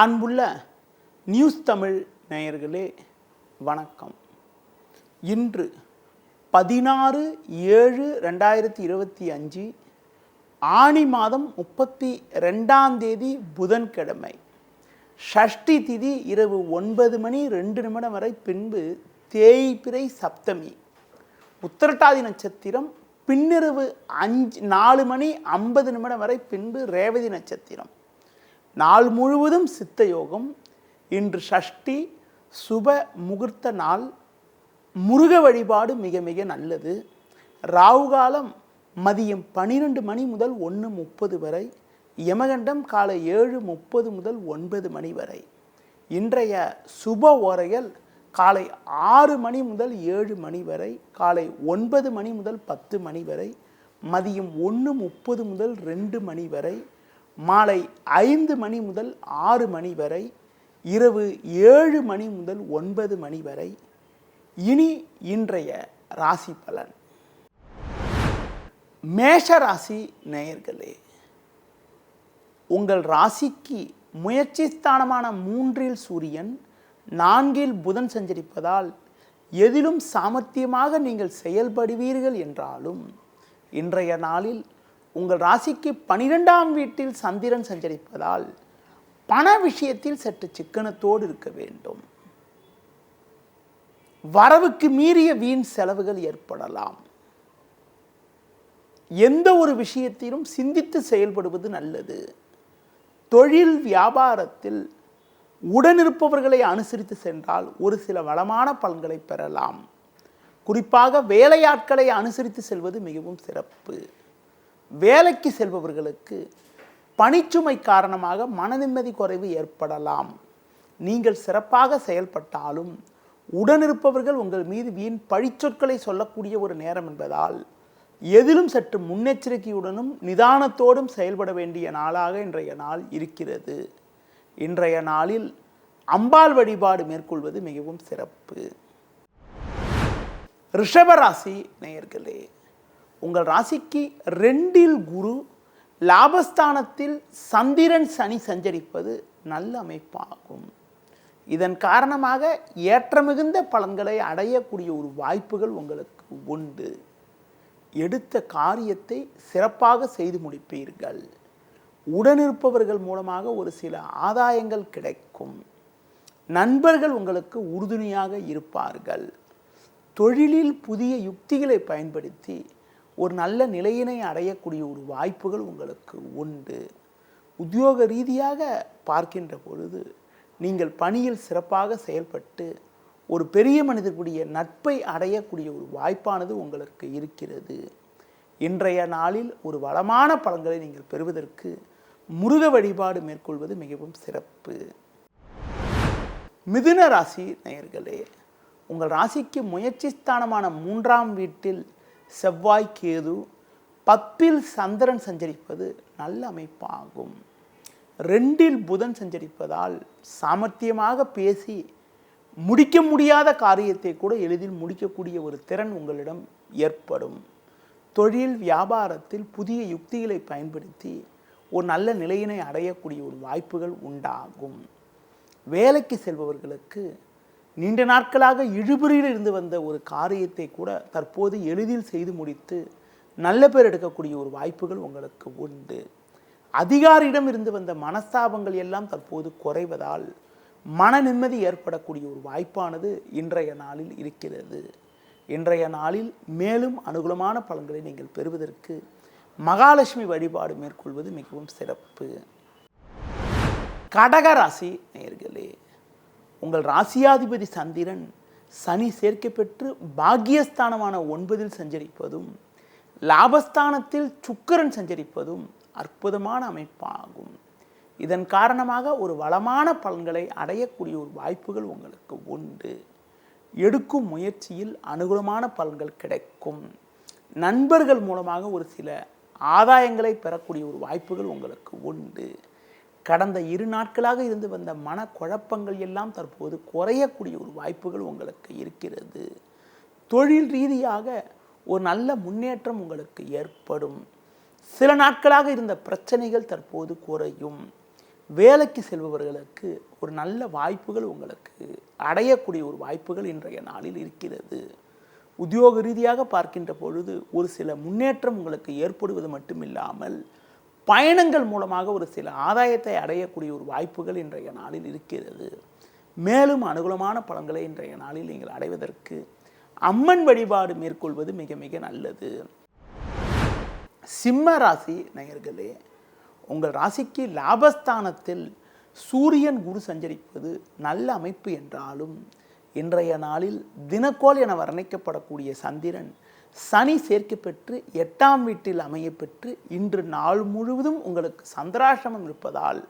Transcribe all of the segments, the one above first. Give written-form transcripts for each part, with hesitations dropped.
அன்புள்ள நியூஸ் தமிழ் நேயர்களே வணக்கம். இன்று 16/7/2025 ஆனி மாதம் 32ஆம் தேதி புதன்கிழமை. ஷஷ்டி திதி இரவு 9:02 வரை, பின்பு தேய்பிறை சப்தமி. உத்திரட்டாதி நட்சத்திரம் பின்னிரவு 4:50 வரை, பின்பு ரேவதி நட்சத்திரம். நாள் முழுவதும் சித்த யோகம். இன்று ஷஷ்டி சுப முகூர்த்த நாள். முருக வழிபாடு மிக மிக நல்லது. ராவுகாலம் மதியம் 12 முதல் 1:30 வரை. யமகண்டம் காலை 7:30 முதல் 9 வரை. இன்றைய சுப ஓரைகள் காலை 6 முதல் 7 வரை, காலை 9 முதல் 10 வரை, மதியம் 1:30 முதல் 2 வரை, மாலை 5 முதல் 6 வரை, இரவு 7 முதல் 9 வரை. இனி இன்றைய ராசி பலன். மேஷ ராசி நேயர்களே, உங்கள் ராசிக்கு முயற்சி ஸ்தானமான 3இல் சூரியன், 4இல் புதன் சஞ்சரிப்பதால் எதிலும் சாமர்த்தியமாக நீங்கள் செயல்படுவீர்கள் என்றாலும், இன்றைய நாளில் உங்கள் ராசிக்கு 12ஆம் வீட்டில் சந்திரன் சஞ்சரிப்பதால் பண விஷயத்தில் சற்று சிக்கனத்தோடு இருக்க வேண்டும். வரவுக்கு மீறிய வீண் செலவுகள் ஏற்படலாம். எந்த ஒரு விஷயத்திலும் சிந்தித்து செயல்படுவது நல்லது. தொழில் வியாபாரத்தில் உடனிருப்பவர்களை அனுசரித்து சென்றால் ஒரு சில வளமான பலன்களை பெறலாம். குறிப்பாக வேலையாட்களை அனுசரித்து செல்வது மிகவும் சிறப்பு. வேலைக்கு செல்பவர்களுக்கு பணிச்சுமை காரணமாக மனநிம்மதி குறைவு ஏற்படலாம். நீங்கள் சிறப்பாக செயல்பட்டாலும் உடனிருப்பவர்கள் உங்கள் மீது வீண் பழிச்சொற்களை சொல்லக்கூடிய ஒரு நேரம் என்பதால் எதிலும் சற்று முன்னெச்சரிக்கையுடனும் நிதானத்தோடும் செயல்பட வேண்டிய நாளாக இன்றைய நாள் இருக்கிறது. இன்றைய நாளில் அம்பாள் வழிபாடு மேற்கொள்வது மிகவும் சிறப்பு. ரிஷபராசி நேயர்களே, உங்கள் ராசிக்கு 2இல் குரு, லாபஸ்தானத்தில் சந்திரன் சனி சஞ்சரிப்பது நல்ல அமைப்பாகும். இதன் காரணமாக ஏற்றமிகுந்த பலன்களை அடையக்கூடிய ஒரு வாய்ப்புகள் உங்களுக்கு உண்டு. எடுத்த காரியத்தை சிறப்பாக செய்து முடிப்பீர்கள். உடனிருப்பவர்கள் மூலமாக ஒரு சில ஆதாயங்கள் கிடைக்கும். நண்பர்கள் உங்களுக்கு உறுதுணையாக இருப்பார்கள். தொழிலில் புதிய யுக்திகளை பயன்படுத்தி ஒரு நல்ல நிலையினை அடையக்கூடிய ஒரு வாய்ப்புகள் உங்களுக்கு உண்டு. உத்தியோக ரீதியாக பார்க்கின்ற பொழுது நீங்கள் பணியில் சிறப்பாக செயல்பட்டு ஒரு பெரிய மனிதர்களுடைய நட்பை அடையக்கூடிய ஒரு வாய்ப்பானது உங்களுக்கு இருக்கிறது. இன்றைய நாளில் ஒரு வளமான பலன்களை நீங்கள் பெறுவதற்கு முருக வழிபாடு மேற்கொள்வது மிகவும் சிறப்பு. மிதுன ராசி நேயர்களே, உங்கள் ராசிக்கு முயற்சி ஸ்தானமான 3ஆம் வீட்டில் செவ்வாய் கேது, 10இல் சந்திரன் சஞ்சரிப்பது நல்ல அமைப்பாகும். 2இல் புதன் சஞ்சரிப்பதால் சாமர்த்தியமாக பேசி முடிக்க முடியாத காரியத்தை கூட எளிதில் முடிக்கக்கூடிய ஒரு திறன் உங்களிடம் ஏற்படும். தொழில் வியாபாரத்தில் புதிய யுக்திகளை பயன்படுத்தி ஒரு நல்ல நிலையினை அடையக்கூடிய ஒரு வாய்ப்புகள் உண்டாகும். வேலைக்கு செல்பவர்களுக்கு நீண்ட நாட்களாக இழுபறியில் இருந்து வந்த ஒரு காரியத்தை கூட தற்போது எளிதில் செய்து முடித்து நல்ல பேர் எடுக்கக்கூடிய ஒரு வாய்ப்புகள் உங்களுக்கு உண்டு. அதிகாரியிடம் இருந்து வந்த மனஸ்தாபங்கள் எல்லாம் தற்போது குறைவதால் மன நிம்மதி ஏற்படக்கூடிய ஒரு வாய்ப்பானது இன்றைய நாளில் இருக்கிறது. இன்றைய நாளில் மேலும் அனுகூலமான பலன்களை நீங்கள் பெறுவதற்கு மகாலட்சுமி வழிபாடு மேற்கொள்வது மிகவும் சிறப்பு. கடகராசி நேயர்களே, உங்கள் ராசியாதிபதி சந்திரன் சனி சேர்க்கை பெற்று பாக்கியஸ்தானமான 9இல் சஞ்சரிப்பதும் லாபஸ்தானத்தில் சுக்கிரன் சஞ்சரிப்பதும் அற்புதமான அமைப்பாகும். இதன் காரணமாக ஒரு வளமான பலன்களை அடையக்கூடிய ஒரு வாய்ப்புகள் உங்களுக்கு உண்டு. எடுக்கும் முயற்சியில் அனுகூலமான பலன்கள் கிடைக்கும். நண்பர்கள் மூலமாக ஒரு சில ஆதாயங்களை பெறக்கூடிய ஒரு வாய்ப்புகள் உங்களுக்கு உண்டு. கடந்த 2 நாட்களாக இருந்து வந்த மனக்குழப்பங்கள் எல்லாம் தற்போது குறையக்கூடிய ஒரு வாய்ப்புகள் உங்களுக்கு இருக்கிறது. தொழில் ரீதியாக ஒரு நல்ல முன்னேற்றம் உங்களுக்கு ஏற்படும். சில நாட்களாக இருந்த பிரச்சனைகள் தற்போது குறையும். வேலைக்கு செல்பவர்களுக்கு ஒரு நல்ல வாய்ப்புகள் உங்களுக்கு அடையக்கூடிய ஒரு வாய்ப்புகள் இன்றைய நாளில் இருக்கிறது. உத்தியோக ரீதியாக பார்க்கின்ற பொழுது ஒரு சில முன்னேற்றம் உங்களுக்கு ஏற்படுவது மட்டுமில்லாமல் பயணங்கள் மூலமாக ஒரு சில ஆதாயத்தை அடையக்கூடிய ஒரு வாய்ப்புகள் இன்றைய நாளில் இருக்கிறது. மேலும் அனுகூலமான பலன்களை இன்றைய நாளில் நீங்கள் அடைவதற்கு அம்மன் வழிபாடு மேற்கொள்வது மிக மிக நல்லது. சிம்ம ராசி நேயர்களே, உங்கள் ராசிக்கு லாபஸ்தானத்தில் சூரியன் குரு சஞ்சரிப்பது நல்ல அமைப்பு என்றாலும் இன்றைய நாளில் தினக்கோள் என வர்ணிக்கப்படக்கூடிய சந்திரன் சனி சேர்க்கை பெற்று 8ஆம் வீட்டில் அமைய பெற்று இன்று நாள் முழுவதும் உங்களுக்கு சந்திராசிரமம் இருப்பதால்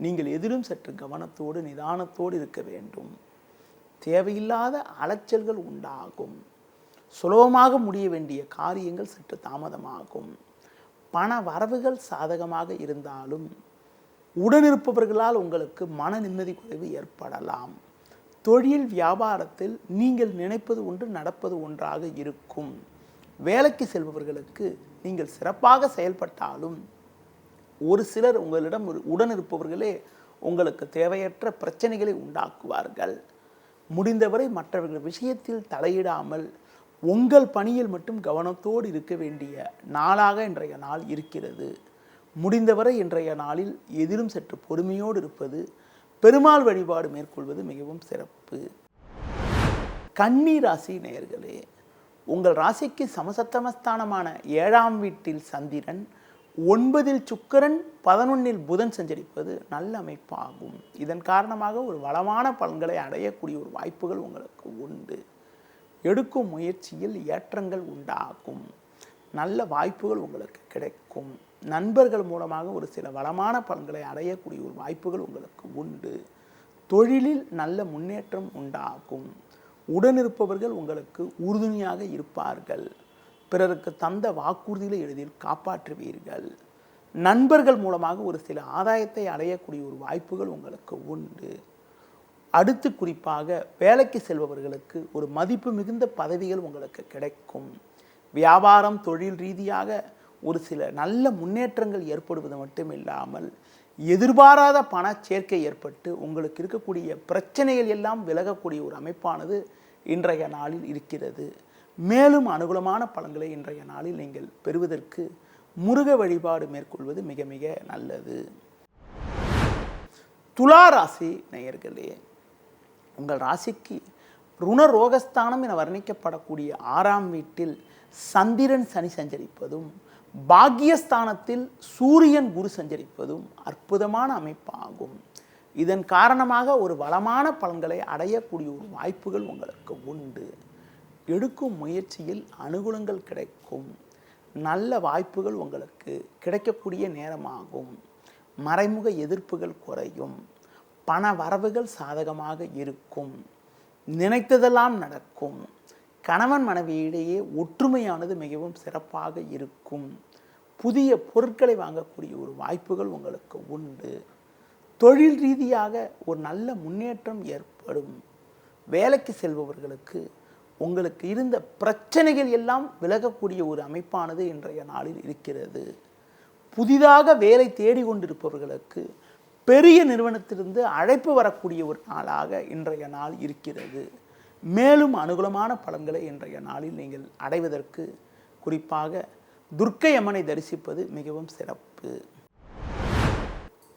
நீங்கள் எதிலும் சற்று கவனத்தோடு நிதானத்தோடு இருக்க வேண்டும். தேவையில்லாத அலைச்சல்கள் உண்டாகும். சுலபமாக முடிய வேண்டிய காரியங்கள் சற்று தாமதமாகும். பண வரவுகள் சாதகமாக இருந்தாலும் உடனிருப்பவர்களால் உங்களுக்கு மன நிம்மதி குறைவு ஏற்படலாம். தொழில் வியாபாரத்தில் நீங்கள் நினைப்பது ஒன்று நடப்பது ஒன்றாக இருக்கும். வேலைக்கு செல்பவர்களுக்கு நீங்கள் சிறப்பாக செயல்பட்டாலும் ஒரு சிலர் உங்களிடம் உடனிருப்பவர்களே உங்களுக்கு தேவையற்ற பிரச்சனைகளை உண்டாக்குவார்கள். முடிந்தவரை மற்றவர்கள் விஷயத்தில் தலையிடாமல் உங்கள் பணியில் மட்டும் கவனத்தோடு இருக்க வேண்டிய நாளாக இன்றைய நாள் இருக்கிறது. முடிந்தவரை இன்றைய நாளில் எதிலும் சற்று பொறுமையோடு இருப்பது, பெருமாள் வழிபாடு மேற்கொள்வது மிகவும் சிறப்பு. கன்னி ராசி நேயர்களே, உங்கள் ராசிக்கு சமசப்தமஸ்தானமான 7ஆம் வீட்டில் சந்திரன், 9இல் சுக்கிரன், 11இல் புதன் சஞ்சரிப்பது நல்ல அமைப்பாகும். இதன் காரணமாக ஒரு வளமான பலன்களை அடையக்கூடிய ஒரு வாய்ப்புகள் உங்களுக்கு உண்டு. எடுக்கும் முயற்சியில் ஏற்றங்கள் உண்டாகும். நல்ல வாய்ப்புகள் உங்களுக்கு கிடைக்கும். நண்பர்கள் மூலமாக ஒரு சில வளமான பலன்களை அடையக்கூடிய ஒரு வாய்ப்புகள் உங்களுக்கு உண்டு. தொழிலில் நல்ல முன்னேற்றம் உண்டாகும். உடனிருப்பவர்கள் உங்களுக்கு உறுதுணையாக இருப்பார்கள். பிறருக்கு தந்த வாக்குறுதிகளை எளிதில் காப்பாற்றுவீர்கள். நண்பர்கள் மூலமாக ஒரு சில ஆதாயத்தை அடையக்கூடிய ஒரு வாய்ப்புகள் உங்களுக்கு உண்டு. அடுத்து குறிப்பாக வேலைக்கு செல்பவர்களுக்கு ஒரு மதிப்பு மிகுந்த பதவிகள் உங்களுக்கு கிடைக்கும். வியாபாரம் தொழில் ரீதியாக ஒரு சில நல்ல முன்னேற்றங்கள் ஏற்படுவது மட்டுமில்லாமல் எதிர்பாராத பண சேர்க்கை ஏற்பட்டு உங்களுக்கு இருக்கக்கூடிய பிரச்சனைகள் எல்லாம் விலகக்கூடிய ஒரு அமைப்பானது இன்றைய நாளில் இருக்கிறது. மேலும் அனுகூலமான பலன்களை இன்றைய நாளில் நீங்கள் பெறுவதற்கு முருக வழிபாடு மேற்கொள்வது மிக மிக நல்லது. துலா ராசி நேயர்களே, உங்கள் ராசிக்கு ருணரோகஸ்தானம் என வர்ணிக்கப்படக்கூடிய 6ஆம் வீட்டில் சந்திரன் சனி சஞ்சரிப்பதும் பாக்கியஸ்தானத்தில் சூரியன் குரு சஞ்சரிப்பதும் அற்புதமான அமைப்பாகும். இதன் காரணமாக ஒரு வளமான பலன்களை அடையக்கூடிய ஒரு வாய்ப்புகள் உங்களுக்கு உண்டு. எடுக்கும் முயற்சியில் அனுகூலங்கள் கிடைக்கும். நல்ல வாய்ப்புகள் உங்களுக்கு கிடைக்கக்கூடிய நேரமாகும். மறைமுக எதிர்ப்புகள் குறையும். பண வரவுகள் சாதகமாக இருக்கும். நினைத்ததெல்லாம் நடக்கும். கணவன் மனைவியிடையே ஒற்றுமையானது மிகவும் சிறப்பாக இருக்கும். புதிய பொருட்களை வாங்கக்கூடிய ஒரு வாய்ப்புகள் உங்களுக்கு உண்டு. தொழில் ரீதியாக ஒரு நல்ல முன்னேற்றம் ஏற்படும். வேலைக்கு செல்பவர்களுக்கு உங்களுக்கு இருந்த பிரச்சனைகள் எல்லாம் விலகக்கூடிய ஒரு அமைப்பானது இன்றைய நாளில் இருக்கிறது. புதிதாக வேலை தேடிக்கொண்டிருப்பவர்களுக்கு பெரிய நிறுவனத்திலிருந்து அழைப்பு வரக்கூடிய ஒரு நாளாக இன்றைய நாள் இருக்கிறது. மேலும் அனுகூலமான பலன்களை இன்றைய நாளில் நீங்கள் அடைவதற்கு குறிப்பாக துர்க்கை அம்மனை தரிசிப்பது மிகவும் சிறப்பு.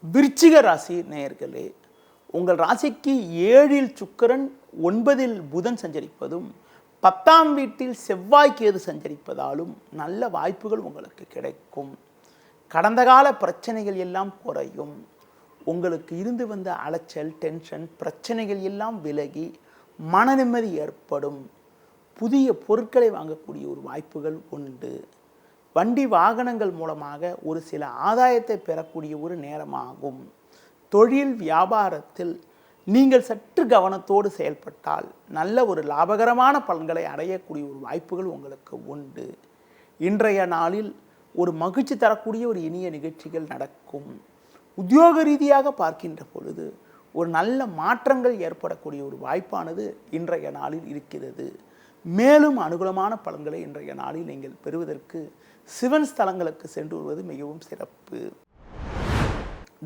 விருச்சிக ராசி நேயர்களே, உங்கள் ராசிக்கு 7இல் சுக்கிரன், 9இல் புதன் சஞ்சரிப்பதும் 10ஆம் வீட்டில் செவ்வாய் கேது சஞ்சரிப்பதாலும் நல்ல வாய்ப்புகள் உங்களுக்கு கிடைக்கும். கடந்த கால பிரச்சனைகள் எல்லாம் குறையும். உங்களுக்கு இருந்து வந்த அலைச்சல், டென்ஷன், பிரச்சனைகள் எல்லாம் விலகி மன நிம்மதி ஏற்படும். புதிய பொருட்களை வாங்கக்கூடிய ஒரு வாய்ப்புகள் உண்டு. வண்டி வாகனங்கள் மூலமாக ஒரு சில ஆதாயத்தை பெறக்கூடிய ஒரு நேரமாகும். தொழில் வியாபாரத்தில் நீங்கள் சற்று கவனத்தோடு செயல்பட்டால் நல்ல ஒரு லாபகரமான பலன்களை அடையக்கூடிய ஒரு வாய்ப்புகள் உங்களுக்கு உண்டு. இன்றைய நாளில் ஒரு மகிழ்ச்சி தரக்கூடிய ஒரு இனிய நிகழ்ச்சிகள் நடக்கும். உத்தியோக ரீதியாக பார்க்கின்ற பொழுது ஒரு நல்ல மாற்றங்கள் ஏற்படக்கூடிய ஒரு வாய்ப்பானது இன்றைய நாளில் இருக்கிறது. மேலும் அனுகூலமான பலன்களை இன்றைய நாளில் நீங்கள் பெறுவதற்கு சிவன் ஸ்தலங்களுக்கு சென்று வருவது மிகவும் சிறப்பு.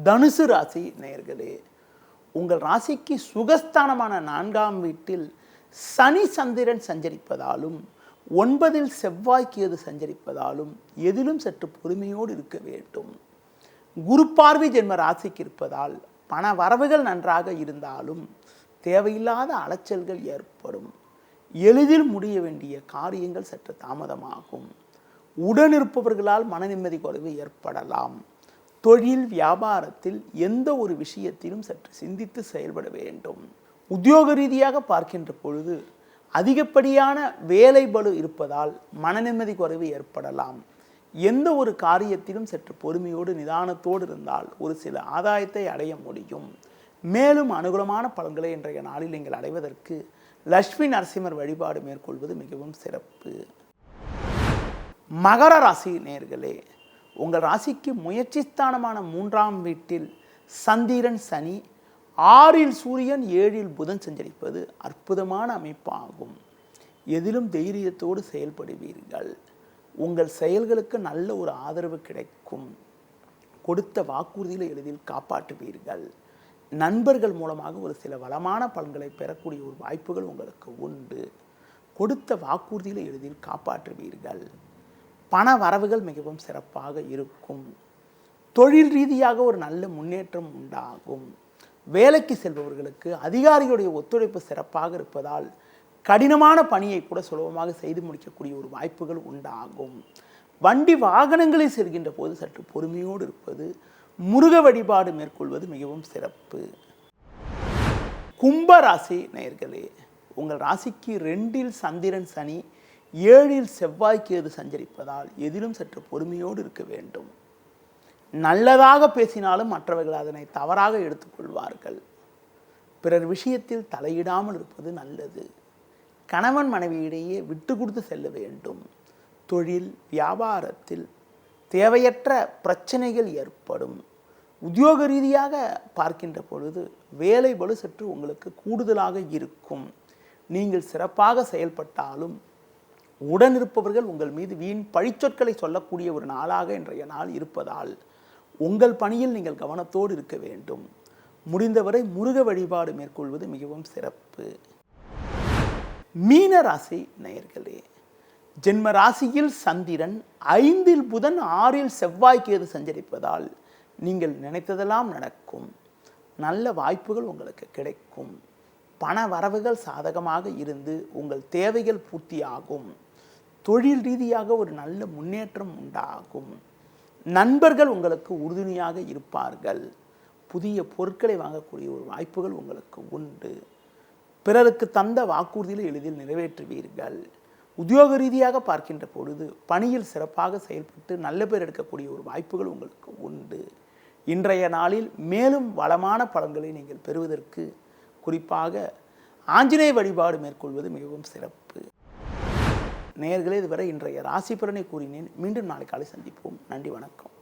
தனுசு ராசி நேயர்களே, உங்கள் ராசிக்கு சுகஸ்தானமான 4ஆம் வீட்டில் சனி சந்திரன் சஞ்சரிப்பதாலும் 9இல் செவ்வாய் கேது சஞ்சரிப்பதாலும் எதிலும் சற்று பொறுமையோடு இருக்க வேண்டும். குரு பார்வை ஜென்ம ராசிக்கு இருப்பதால் பண வரவுகள் நன்றாக இருந்தாலும் தேவையில்லாத அலைச்சல்கள் ஏற்படும். எளிதில் முடிய வேண்டிய காரியங்கள் சற்று தாமதமாகும். உடனிருப்பவர்களால் மன நிம்மதி குறைவு ஏற்படலாம். தொழில் வியாபாரத்தில் எந்த ஒரு விஷயத்திலும் சற்று சிந்தித்து செயல்பட வேண்டும். உத்தியோக ரீதியாக பார்க்கின்ற பொழுது அதிகப்படியான வேலை பளு இருப்பதால் மன நிம்மதி குறைவு ஏற்படலாம். எந்த ஒரு காரியத்திலும் சற்று பொறுமையோடு நிதானத்தோடு இருந்தால் ஒரு சில ஆதாயத்தை அடைய முடியும். மேலும் அனுகூலமான பலன்களை இன்றைய நாளில் நீங்கள் அடைவதற்கு லட்சுமி நரசிம்மர் வழிபாடு மேற்கொள்வது மிகவும் சிறப்பு. மகர ராசி நேயர்களே, உங்கள் ராசிக்கு முயற்சி ஸ்தானமான 3ஆம் வீட்டில் சந்திரன் சனி, 6இல் சூரியன், 7இல் புதன் சஞ்சரிப்பது அற்புதமான அமைப்பாகும். எதிலும் தைரியத்தோடு செயல்படுவீர்கள். உங்கள் செயல்களுக்கு நல்ல ஒரு ஆதரவு கிடைக்கும். கொடுத்த வாக்குறுதிகளை எளிதில் காப்பாற்றுவீர்கள். நண்பர்கள் மூலமாக ஒரு சில வளமான பலன்களை பெறக்கூடிய ஒரு வாய்ப்புகள் உங்களுக்கு உண்டு. கொடுத்த வாக்குறுதிகளை எளிதில் காப்பாற்றுவீர்கள். பண வரவுகள் மிகவும் சிறப்பாக இருக்கும். தொழில் ரீதியாக ஒரு நல்ல முன்னேற்றம் உண்டாகும். வேலைக்கு செல்பவர்களுக்கு அதிகாரிகளுடைய ஒத்துழைப்பு சிறப்பாக இருப்பதால் கடினமான பணியை கூட சுலபமாக செய்து முடிக்கக்கூடிய ஒரு வாய்ப்புகள் உண்டாகும். வண்டி வாகனங்களில் செல்கின்ற போது சற்று பொறுமையோடு இருப்பது, முருக வழிபாடு மேற்கொள்வது மிகவும் சிறப்பு. கும்பராசி நேயர்களே, உங்கள் ராசிக்கு 2இல் சந்திரன் சனி, 7இல் செவ்வாய் கேது சஞ்சரிப்பதால் எதிலும் சற்று பொறுமையோடு இருக்க வேண்டும். நல்லதாக பேசினாலும் மற்றவர்கள் அதனை தவறாக எடுத்துக்கொள்வார்கள். பிறர் விஷயத்தில் தலையிடாமல் இருப்பது நல்லது. கணவன் மனைவியிடையே விட்டு கொடுத்து செல்ல வேண்டும். தொழில் வியாபாரத்தில் தேவையற்ற பிரச்சனைகள் ஏற்படும். உத்தியோக ரீதியாக பார்க்கின்ற பொழுது வேலை பளு சற்று உங்களுக்கு கூடுதலாக இருக்கும். நீங்கள் சிறப்பாக செயல்பட்டாலும் உடனிருப்பவர்கள் உங்கள் மீது வீண் பழிச்சொற்களை சொல்லக்கூடிய ஒரு நாளாக இன்றைய நாள் இருப்பதால் உங்கள் பணியில் நீங்கள் கவனத்தோடு இருக்க வேண்டும். முடிந்தவரை முருக வழிபாடு மேற்கொள்வது மிகவும் சிறப்பு. மீன ராசி நேயர்களே, ஜென்ம ராசியில் சந்திரன், 5இல் புதன், 6இல் செவ்வாய் கேது சஞ்சரிப்பதால் நீங்கள் நினைத்ததெல்லாம் நடக்கும். நல்ல வாய்ப்புகள் உங்களுக்கு கிடைக்கும். பண வரவுகள் சாதகமாக இருந்து உங்கள் தேவைகள் பூர்த்தியாகும். தொழில் ரீதியாக ஒரு நல்ல முன்னேற்றம் உண்டாகும். நண்பர்கள் உங்களுக்கு உறுதுணையாக இருப்பார்கள். புதிய பொருட்களை வாங்கக்கூடிய ஒரு வாய்ப்புகள் உங்களுக்கு உண்டு. பிறருக்கு தந்த வாக்குறுதிகளை எளிதில் நிறைவேற்றுவீர்கள். உத்தியோக ரீதியாக பார்க்கின்ற பொழுது பணியில் சிறப்பாக செயல்பட்டு நல்ல பேர் எடுக்கக்கூடிய ஒரு வாய்ப்புகள் உங்களுக்கு உண்டு. இன்றைய நாளில் மேலும் வளமான பலன்களை நீங்கள் பெறுவதற்கு குறிப்பாக ஆஞ்சநேய வழிபாடு மேற்கொள்வது மிகவும் சிறப்பு. நேயர்களே, இதுவரை இன்றைய ராசி பலனை கூறினேன். மீண்டும் நாளை காலை சந்திப்போம். நன்றி, வணக்கம்.